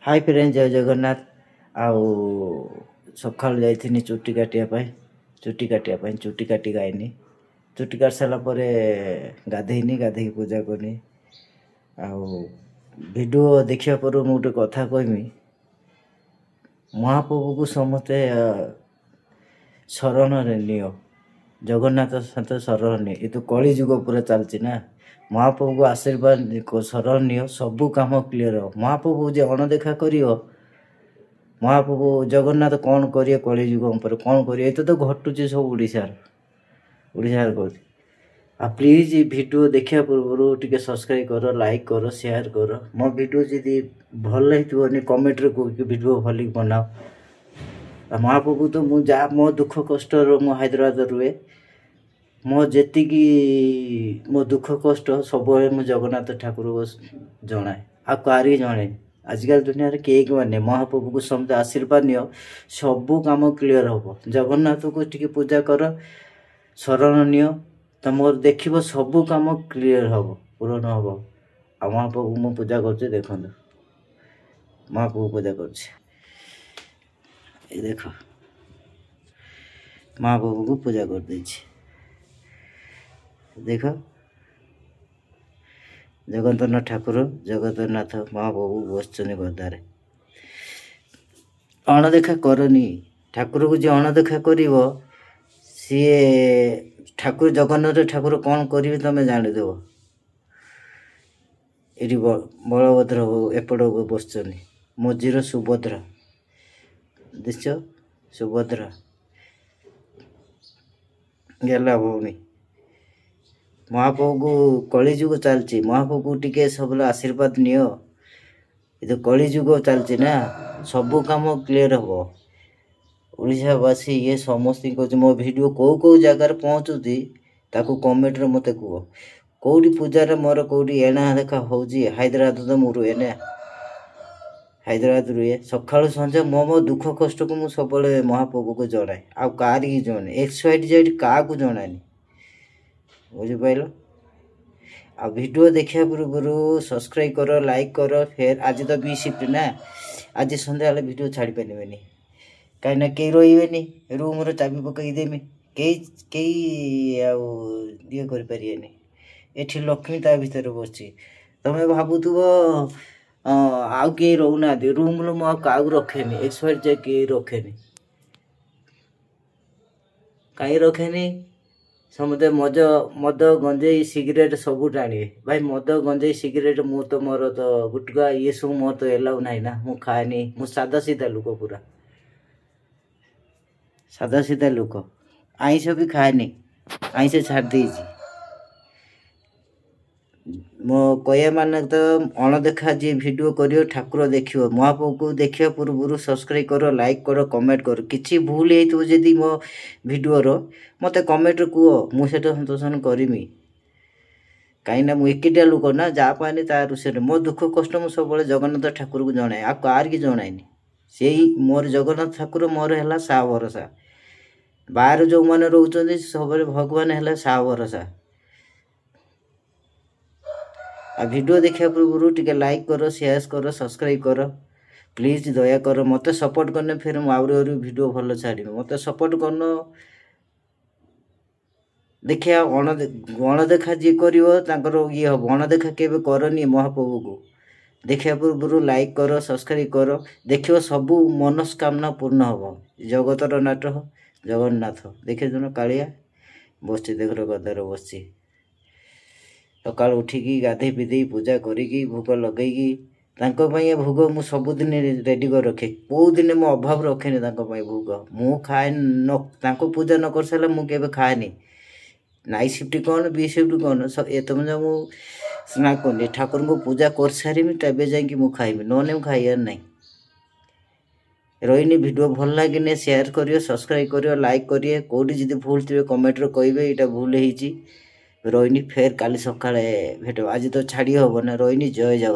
Hi friend जय जगन्नाथ आउ सकाल जाइथिनी चुट्टी काटिया चुट्टी काटी आईनी चुट्टी काट सारा पर गाधेनी गाधे पूजा करनी आउ वीडियो देखिया पर मु गोटे कथा कहमी महाप्रभु को समस्ते शरण नियो जगन्नाथ सहित शरण नियो ये तो कली जुग पूरा चलती ना महाप्रभु को आशीर्वाद शरण नियो सबू काम क्लीयर हो महाप्रभु जे अणदेखा करियो महाप्रभु जगन्नाथ कौन करिए कली जुग पर कौन करिए तो घटुचे सब ओडिशार कर आ प्लीज वीडियो देखिया पूर्व टिके सब्सक्राइब कर लाइक कर शेयर कर मो वीडियो जदि भल लगी कमेंट रे वीडियो भल बनाओ महाप्रभु तो मु जा मो दुख कष्ट मो हैदराबाद रुए मो जी मो दुख कष्ट सब मो जगन्नाथ ठाकुर को जनाए आ कारी जने आजकल दुनिया रे के माने महाप्रभु को समझ आशीर्वाद नियो सबू काम क्लियर हो जगन्नाथ को टिके पूजा कर शरण नियो तो मोर देखिबो सबू काम क्लियर हो पूर्ण हो आ महाप्रभु मो पूजा करछे देखो महाप्रभु पूजा करछे ये देखो महाप्रभु को पूजा कर देछि देखो जगन्नाथ ठाकुर जगन्नाथ महाप्रभु बसचने गदारे अणदेखा करनी ठाकुर को जे अणदेखा करिवो सी ठाकुर जगन्नाथ ठाकुर कौन करिवे तमे जानि देबो एटी बलभद्र एपट बसचनी मझीर सुभद्रा दिस सुभद्रा गला भौणी महाप्रभु को कली जुग चलती महाप्रभु को टिके सब आशीर्वाद नियो ये तो कली जुग चलती ना सबू काम क्लियर हो ओडिशावासी ये समस्त मो वीडियो कौ जगार पहुँचुची ताकू कमेंट रे मते कह कौटी पूजार मोर कौटी एणा देखा होची हैदराबाद तो मुझे एने हैदराबाद रुए सकाळु संजे मो दुख कष्ट को मु सब महाप्रभु को जनाए आ कारी जने XYZ क्या जनानी बुझिपाल आ वीडियो देखा पूर्व सब्सक्राइब कर लाइक कर फिर आज तो बी शिफ्ट ना आज संध्या वीडियो छाड़ी पारे कहीं कई रही रूम चाबी पकई देमी कई ये करें ये लक्ष्मी ता भर बस तुम्हें भावुव आउ कई रोना रूम रू मुझे क्या रखेनि XYZ कई रखेनि कहीं रखेनि समझे मद गंजेई सिगरेट सब टाणी भाई मद गंजेई सिगरेट मु तो मोर तो गुटका ये सब मोर तो एलाउ ना ना मु खाएनी मु सादा सीधा लोक पूरा सादा सीधा लोक आईस भी खाएनी आईस छाड़ देछि मो कया मान तो अणदेखा जी वीडियो करियो ठाकुर देखियो महाप्रभु को देखिया पूर्व सब्सक्राइब कर लाइक कर कमेंट कर किछि भूल हेतु जदि मो वीडियो रो मते कमेंट कह मुझे संतोषण करमी कहीं मु एकिटिया लोक ना जा पानी तार से मो दुख कष्ट मु सब जगन्नाथ ठाकुर को जनाए आ कार की जनाएनि से मोर जगन्नाथ ठाकुर मोर है सा भरोसा बाहर जो मैंने रोचे सब भगवान है सा भरोसा आ वीडियो देखा पूर्व टिके लाइक कर शेयर कर सब्सक्राइब कर प्लीज दया कर मत सपोर्ट करने फिर मुझे वीडियो भल छाड़ी मत सपोर्ट करन देखिया अणदेखा जी कर ये हम अणदेखा के करनी महाप्रभु को देखिया पूर्व लाइक कर सब्सक्राइब कर देखियो सबू मनस्कामना पूर्ण हम जगतर नाथ जगन्नाथ देखिए जन कालिया बस देख गदार बस सकाल उठिकी गाधे पीधे पूजा करी भोग लगे भोग मु सबुदिन रेडी कर रखे कौ दिन मो अभाव रखे भोग मु खाए न पूजा न कर सारे मुझे खाएनी नाइट शिफ्ट कौन बी शिफ्ट कौन तुम मु स्ना करनी ठाकुर को पूजा कर सारी तबे जाकि मु खाइबी नने खाइबार ना रही वीडियो भल लगे शेयर करियो सब्सक्राइब करियो लाइक करिए कौटी जब भूल थे कमेंट रे कहिबे एटा भूल होईची रही फिर काली सकाळे भेट आज तो छाड़ी हम ना रही जय जगन्नाथ।